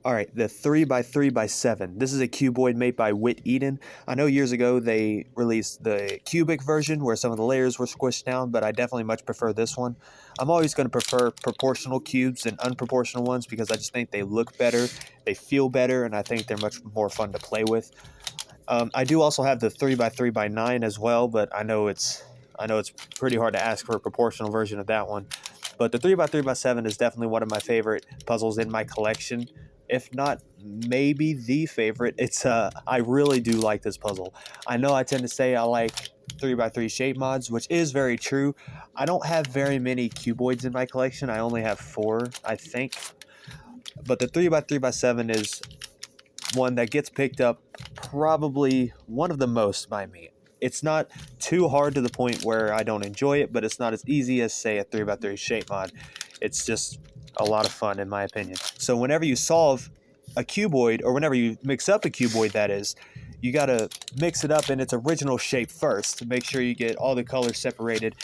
All right, the 3x3x7. This is a cuboid made by Whit Eden. I know years ago they released the cubic version where some of the layers were squished down, but I definitely much prefer this one. I'm always going to prefer proportional cubes than unproportional ones because I just think they look better, they feel better, and I think they're much more fun to play with. I do also have the 3x3x9 as well, but I know it's pretty hard to ask for a proportional version of that one. But the 3x3x7 is definitely one of my favorite puzzles in my collection, if not maybe the favorite. I really do like this puzzle. I know I tend to say I like 3x3 shape mods, which is very true. I don't have very many cuboids in my collection. I only have 4, I think. But the 3x3x7 is one that gets picked up probably one of the most by me. It's not too hard to the point where I don't enjoy it, but it's not as easy as, say, a 3x3 shape mod. It's just a lot of fun, in my opinion. So whenever you solve a cuboid, or whenever you mix up a cuboid, that is, you got to mix it up in its original shape first to make sure you get all the colors separated.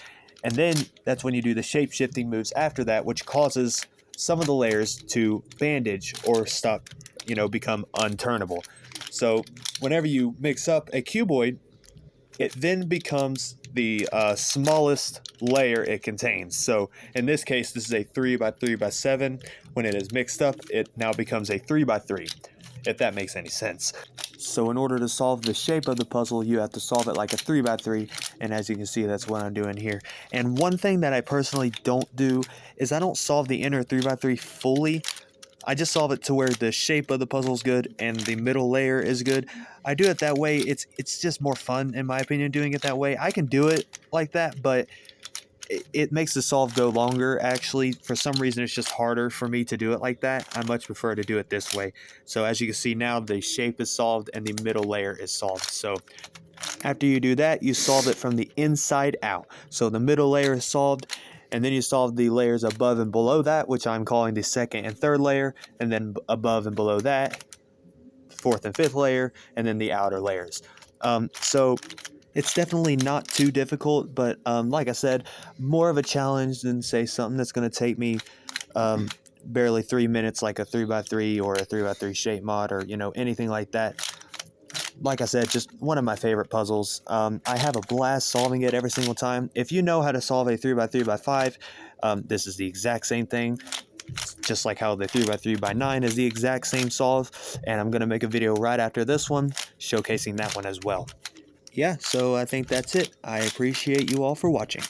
And then that's when you do the shape shifting moves after that, which causes some of the layers to bandage or stop, become unturnable. So whenever you mix up a cuboid, it then becomes the smallest layer it contains. So in this case, this is a 3x3x7. When it is mixed up, it now becomes a 3x3, if that makes any sense. So in order to solve the shape of the puzzle, you have to solve it like a 3x3, and as you can see, that's what I'm doing here. And one thing that I personally don't do is I don't solve the inner 3x3 fully. I just solve it to where the shape of the puzzle is good and the middle layer is good. I do it that way. It's just more fun, in my opinion, doing it that way. I can do it like that, but it makes the solve go longer, actually. For some reason, it's just harder for me to do it like that. I much prefer to do it this way. So as you can see now, the shape is solved and the middle layer is solved. So after you do that, you solve it from the inside out. So the middle layer is solved, and then you solve the layers above and below that, which I'm calling the second and third layer, and then above and below that, fourth and fifth layer, and then the outer layers. So it's definitely not too difficult, but like I said, more of a challenge than, say, something that's going to take me barely 3 minutes, like a 3x3 or a 3x3 shape mod, or anything like that. Like I said, just one of my favorite puzzles. I have a blast solving it every single time. If you know how to solve a 3x3x5, this is the exact same thing. Just like how the 3x3x9 is the exact same solve. And I'm going to make a video right after this one showcasing that one as well. Yeah, so I think that's it. I appreciate you all for watching.